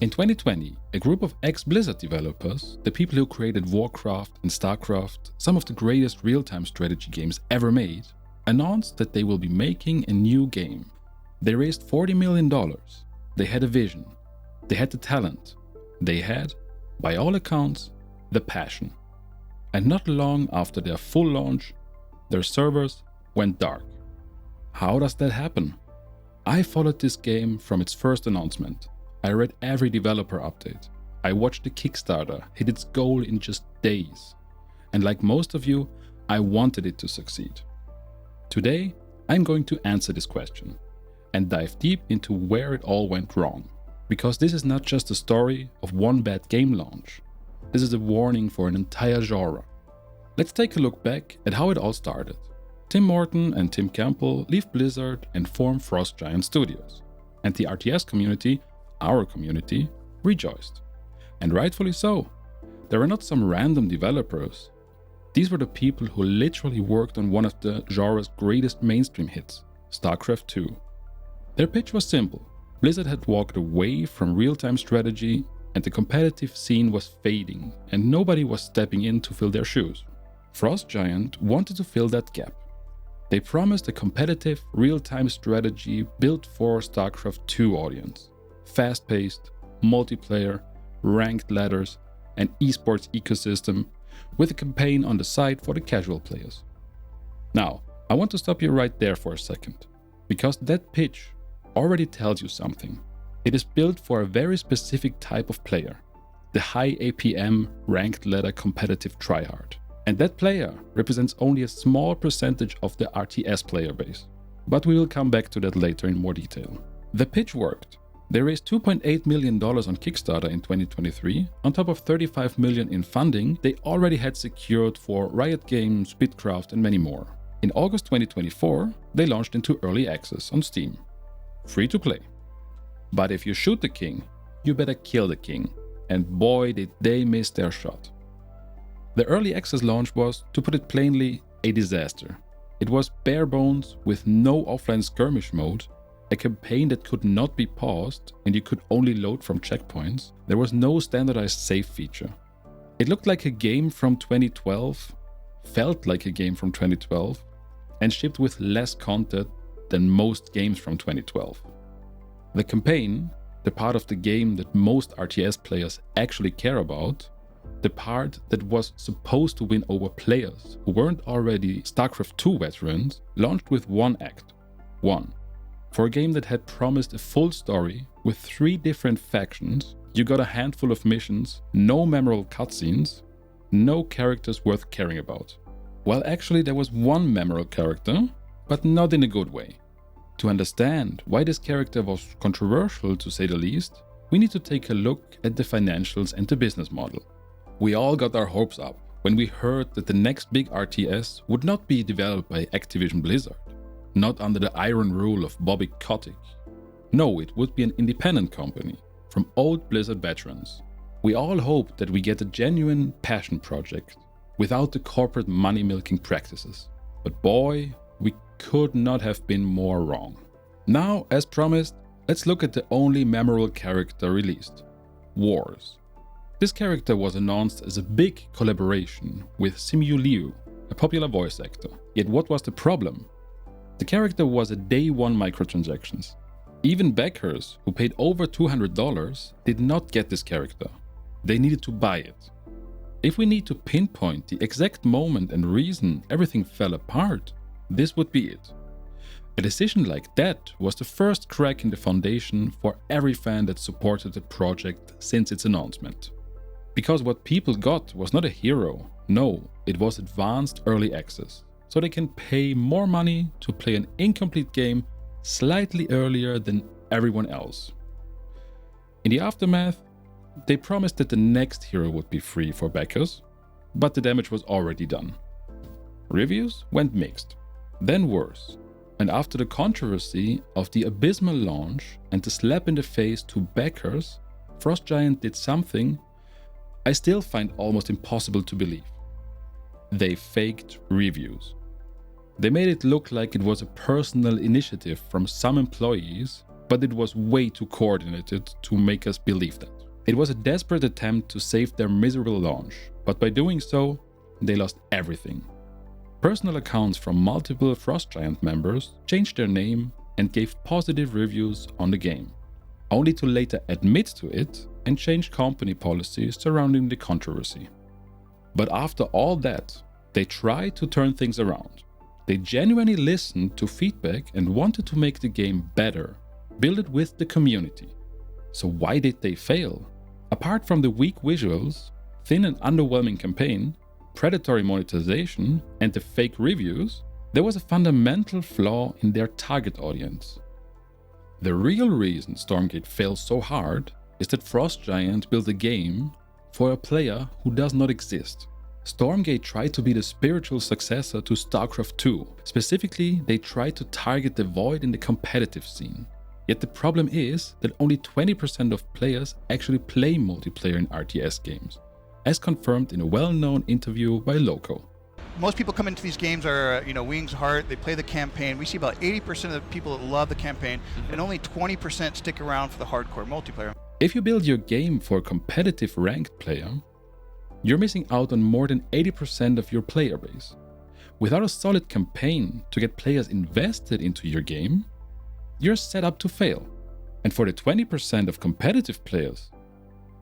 In 2020, a group of ex-Blizzard developers, the people who created Warcraft and Starcraft, some of the greatest real-time strategy games ever made, announced that they will be making a new game. They raised $40 million. They had a vision. They had the talent. They had, by all accounts, the passion. And not long after their full launch, their servers went dark. How does that happen? I followed this game from its first announcement. I read every developer update. I watched the Kickstarter hit its goal in just days. And like most of you, I wanted it to succeed. Today, I'm going to answer this question and dive deep into where it all went wrong. Because this is not just a story of one bad game launch. This is a warning for an entire genre. Let's take a look back at how it all started. Tim Morton and Tim Campbell leave Blizzard and form Frost Giant Studios. And the RTS community, our community, rejoiced. And rightfully so. There were not some random developers. These were the people who literally worked on one of the genre's greatest mainstream hits, Starcraft 2. Their pitch was simple. Blizzard had walked away from real-time strategy and the competitive scene was fading and nobody was stepping in to fill their shoes. Frost Giant wanted to fill that gap. They promised a competitive, real-time strategy built for Starcraft 2 audience. Fast-paced, multiplayer, ranked ladders, and esports ecosystem with a campaign on the side for the casual players. Now, I want to stop you right there for a second, because that pitch already tells you something. It is built for a very specific type of player, the high APM ranked ladder competitive tryhard. And that player represents only a small percentage of the RTS player base. But we will come back to that later in more detail. The pitch worked. They raised $2.8 million on Kickstarter in 2023, on top of $35 million in funding they already had secured for Riot Games, Bitcraft, and many more. In August 2024, they launched into early access on Steam. Free to play. But if you shoot the king, you better kill the king. And boy, did they miss their shot. The early access launch was, to put it plainly, a disaster. It was bare bones with no offline skirmish mode, a campaign that could not be paused and you could only load from checkpoints. There was no standardized save feature. It looked like a game from 2012, felt like a game from 2012, and shipped with less content than most games from 2012. The campaign, the part of the game that most RTS players actually care about, the part that was supposed to win over players who weren't already Starcraft 2 veterans, launched with one act. One. For a game that had promised a full story with 3 different factions, you got a handful of missions, no memorable cutscenes, no characters worth caring about. Well, actually there was one memorable character, but not in a good way. To understand why this character was controversial to say the least, we need to take a look at the financials and the business model. We all got our hopes up when we heard that the next big RTS would not be developed by Activision Blizzard, not under the iron rule of Bobby Kotick. No, it would be an independent company from old Blizzard veterans. We all hoped that we get a genuine passion project without the corporate money-milking practices. But boy, we could not have been more wrong. Now, as promised, let's look at the only memorable character released, Wars. This character was announced as a big collaboration with Simu Liu, a popular voice actor. Yet what was the problem? The character was a day one microtransactions. Even backers who paid over $200 did not get this character. They needed to buy it. If we need to pinpoint the exact moment and reason everything fell apart, this would be it. A decision like that was the first crack in the foundation for every fan that supported the project since its announcement. Because what people got was not a hero, no, it was advanced early access. So they can pay more money to play an incomplete game slightly earlier than everyone else. In the aftermath, they promised that the next hero would be free for backers, but the damage was already done. Reviews went mixed, then worse. And after the controversy of the abysmal launch and the slap in the face to backers, Frost Giant did something I still find almost impossible to believe. They faked reviews. They made it look like it was a personal initiative from some employees but it was way too coordinated to make us believe that. It was a desperate attempt to save their miserable launch, but by doing so, they lost everything. Personal accounts from multiple Frost Giant members changed their name and gave positive reviews on the game, only to later admit to it and change company policies surrounding the controversy. But after all that, they tried to turn things around. They genuinely listened to feedback and wanted to make the game better, build it with the community. So why did they fail? Apart from the weak visuals, thin and underwhelming campaign, predatory monetization, and the fake reviews, there was a fundamental flaw in their target audience. The real reason Stormgate fails so hard is that Frost Giant built a game for a player who does not exist. Stormgate tried to be the spiritual successor to Starcraft 2. Specifically, they tried to target the void in the competitive scene. Yet the problem is that only 20% of players actually play multiplayer in RTS games, as confirmed in a well-known interview by Loco. Most people come into these games are, wings heart, they play the campaign. We see about 80% of the people that love the campaign, and only 20% stick around for the hardcore multiplayer. If you build your game for a competitive ranked player, you're missing out on more than 80% of your player base. Without a solid campaign to get players invested into your game, you're set up to fail. And for the 20% of competitive players,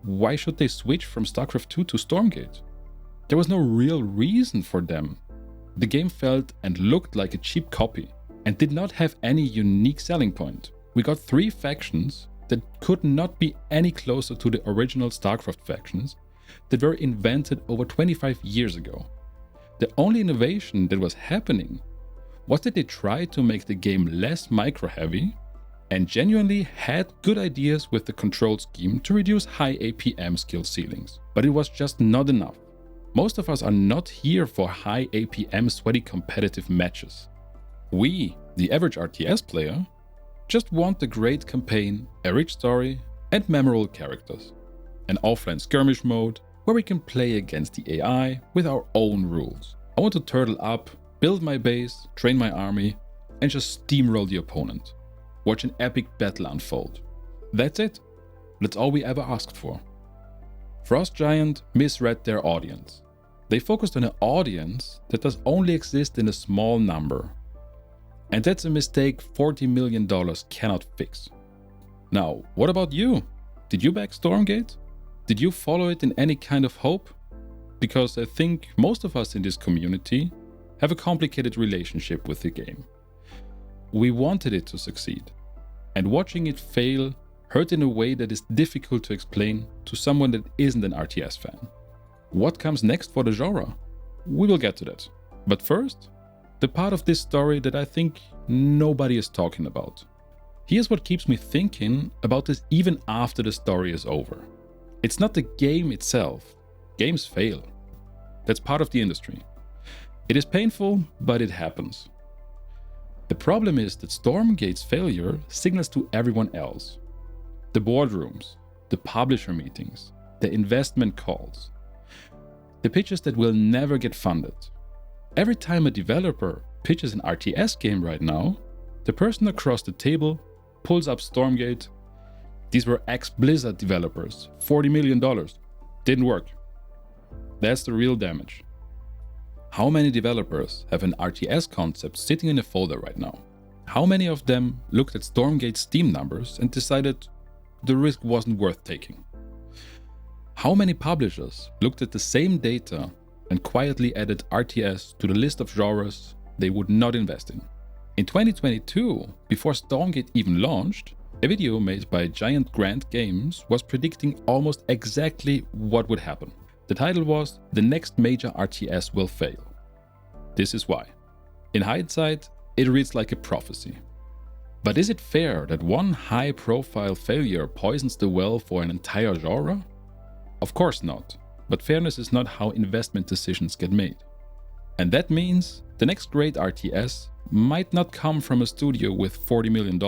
why should they switch from StarCraft 2 to Stormgate? There was no real reason for them. The game felt and looked like a cheap copy and did not have any unique selling point. We got 3 factions that could not be any closer to the original StarCraft factions that were invented over 25 years ago. The only innovation that was happening was that they tried to make the game less micro-heavy and genuinely had good ideas with the control scheme to reduce high APM skill ceilings. But it was just not enough. Most of us are not here for high APM sweaty competitive matches. We, the average RTS player, just want a great campaign, a rich story, and memorable characters. An offline skirmish mode where we can play against the AI with our own rules. I want to turtle up, build my base, train my army, and just steamroll the opponent. Watch an epic battle unfold. That's it. That's all we ever asked for. Frost Giant misread their audience. They focused on an audience that does only exist in a small number. And that's a mistake $40 million cannot fix. Now, what about you? Did you back Stormgate? Did you follow it in any kind of hope? Because I think most of us in this community have a complicated relationship with the game. We wanted it to succeed, and watching it fail hurt in a way that is difficult to explain to someone that isn't an RTS fan. What comes next for the genre? We will get to that. But first, the part of this story that I think nobody is talking about. Here's what keeps me thinking about this even after the story is over. It's not the game itself. Games fail. That's part of the industry. It is painful, but it happens. The problem is that Stormgate's failure signals to everyone else. The boardrooms, the publisher meetings, the investment calls, the pitches that will never get funded. Every time a developer pitches an RTS game right now, the person across the table pulls up Stormgate. These were ex-Blizzard developers, $40 million. Didn't work. That's the real damage. How many developers have an RTS concept sitting in a folder right now? How many of them looked at Stormgate's Steam numbers and decided the risk wasn't worth taking? How many publishers looked at the same data and quietly added RTS to the list of genres they would not invest in? In 2022, before Stormgate even launched, a video made by Giant Grant Games was predicting almost exactly what would happen. The title was "The Next Major RTS Will Fail." This is why. In hindsight, it reads like a prophecy. But is it fair that one high-profile failure poisons the well for an entire genre? Of course not, but fairness is not how investment decisions get made. And that means the next great RTS might not come from a studio with $40 million.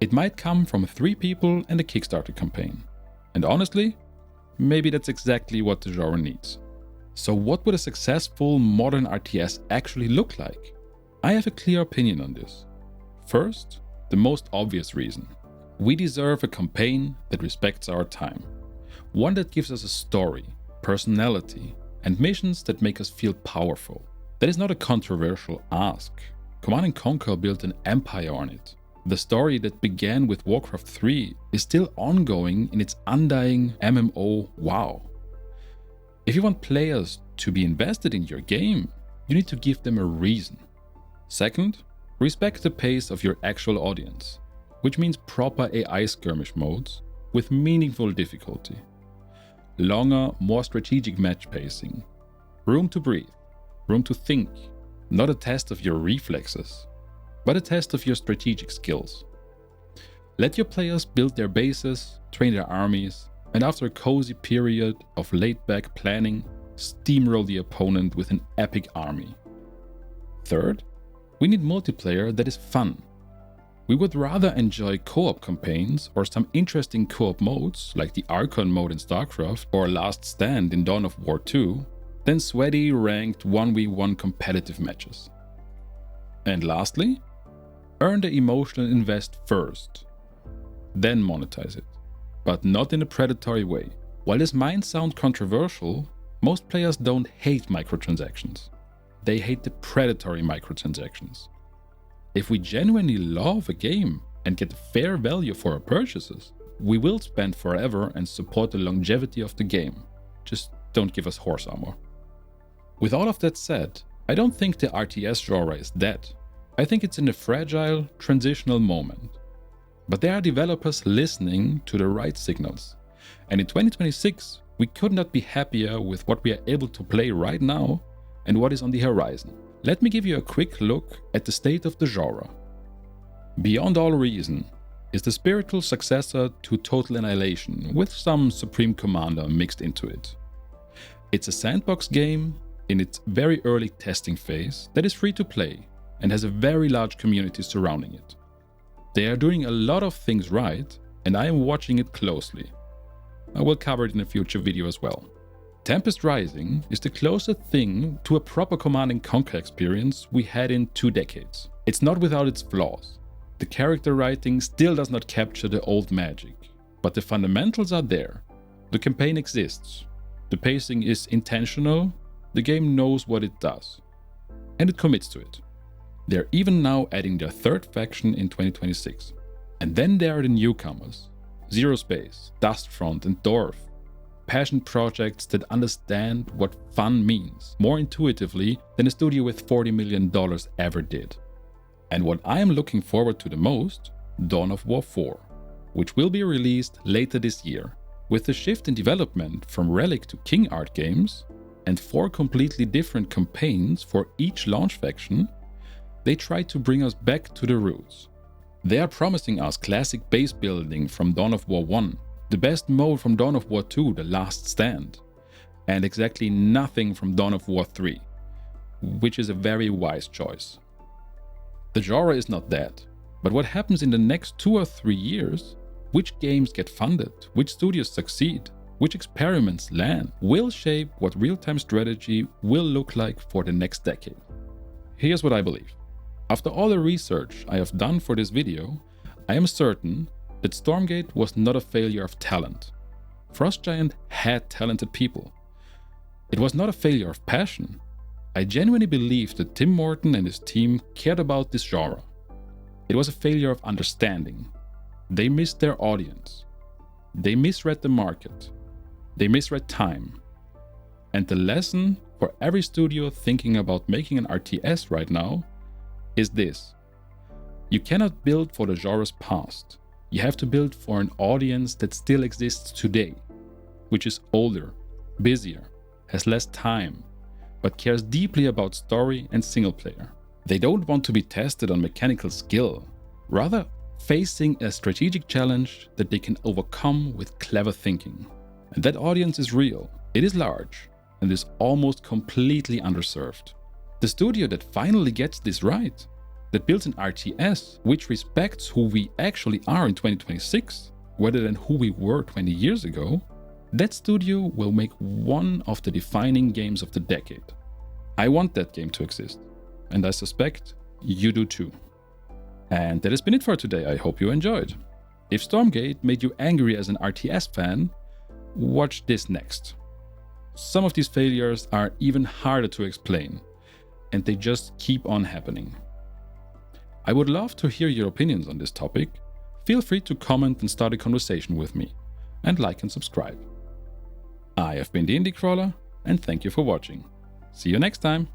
It might come from 3 people and a Kickstarter campaign. And honestly, maybe that's exactly what the genre needs. So what would a successful modern RTS actually look like? I have a clear opinion on this. First, the most obvious reason. We deserve a campaign that respects our time. One that gives us a story, personality, and missions that make us feel powerful. That is not a controversial ask. Command & Conquer built an empire on it. The story that began with Warcraft 3 is still ongoing in its undying MMO WoW. If you want players to be invested in your game, you need to give them a reason. Second, respect the pace of your actual audience, which means proper AI skirmish modes with meaningful difficulty. Longer, more strategic match pacing. Room to breathe, room to think. Not a test of your reflexes, but a test of your strategic skills. Let your players build their bases, train their armies, and after a cozy period of laid-back planning, steamroll the opponent with an epic army. Third, we need multiplayer that is fun. We would rather enjoy co-op campaigns or some interesting co-op modes like the Archon mode in Starcraft or Last Stand in Dawn of War 2 than sweaty ranked 1v1 competitive matches. And lastly, earn the emotional invest first, then monetize it, but not in a predatory way. While this might sound controversial, most players don't hate microtransactions. They hate the predatory microtransactions. If we genuinely love a game and get fair value for our purchases, we will spend forever and support the longevity of the game. Just don't give us horse armor. With all of that said, I don't think the RTS genre is dead. I think it's in a fragile, transitional moment. But there are developers listening to the right signals. And in 2026, we could not be happier with what we are able to play right now and what is on the horizon. Let me give you a quick look at the state of the genre. Beyond All Reason is the spiritual successor to Total Annihilation with some Supreme Commander mixed into it. It's a sandbox game in its very early testing phase that is free to play and has a very large community surrounding it. They are doing a lot of things right and I am watching it closely. I will cover it in a future video as well. Tempest Rising is the closest thing to a proper Command & Conquer experience we had in 2 decades. It's not without its flaws. The character writing still does not capture the old magic, but the fundamentals are there. The campaign exists. The pacing is intentional. The game knows what it does. And it commits to it. They're even now adding their 3rd faction in 2026. And then there are the newcomers. Zero Space, Dustfront and Dwarf. Passion projects that understand what fun means more intuitively than a studio with $40 million ever did. And what I am looking forward to the most, Dawn of War 4, which will be released later this year. With the shift in development from Relic to King Art games and 4 completely different campaigns for each launch faction, they try to bring us back to the roots. They are promising us classic base building from Dawn of War 1, the best mode from Dawn of War 2, The Last Stand, and exactly nothing from Dawn of War 3, which is a very wise choice. The genre is not dead, but what happens in the next 2 or 3 years, which games get funded, which studios succeed, which experiments land, will shape what real-time strategy will look like for the next decade. Here's what I believe. After all the research I have done for this video, I am certain that Stormgate was not a failure of talent. Frost Giant had talented people. It was not a failure of passion. I genuinely believe that Tim Morton and his team cared about this genre. It was a failure of understanding. They missed their audience. They misread the market. They misread time. And the lesson for every studio thinking about making an RTS right now is this. You cannot build for the genre's past. You have to build for an audience that still exists today, which is older, busier, has less time, but cares deeply about story and single player. They don't want to be tested on mechanical skill, rather facing a strategic challenge that they can overcome with clever thinking. And that audience is real, it is large, and is almost completely underserved. The studio that finally gets this right, that builds an RTS which respects who we actually are in 2026, rather than who we were 20 years ago, that studio will make one of the defining games of the decade. I want that game to exist, and I suspect you do too. And that has been it for today. I hope you enjoyed. If Stormgate made you angry as an RTS fan, watch this next. Some of these failures are even harder to explain, and they just keep on happening. I would love to hear your opinions on this topic. Feel free to comment and start a conversation with me, and like and subscribe. I have been the Indie Crawler, and thank you for watching. See you next time!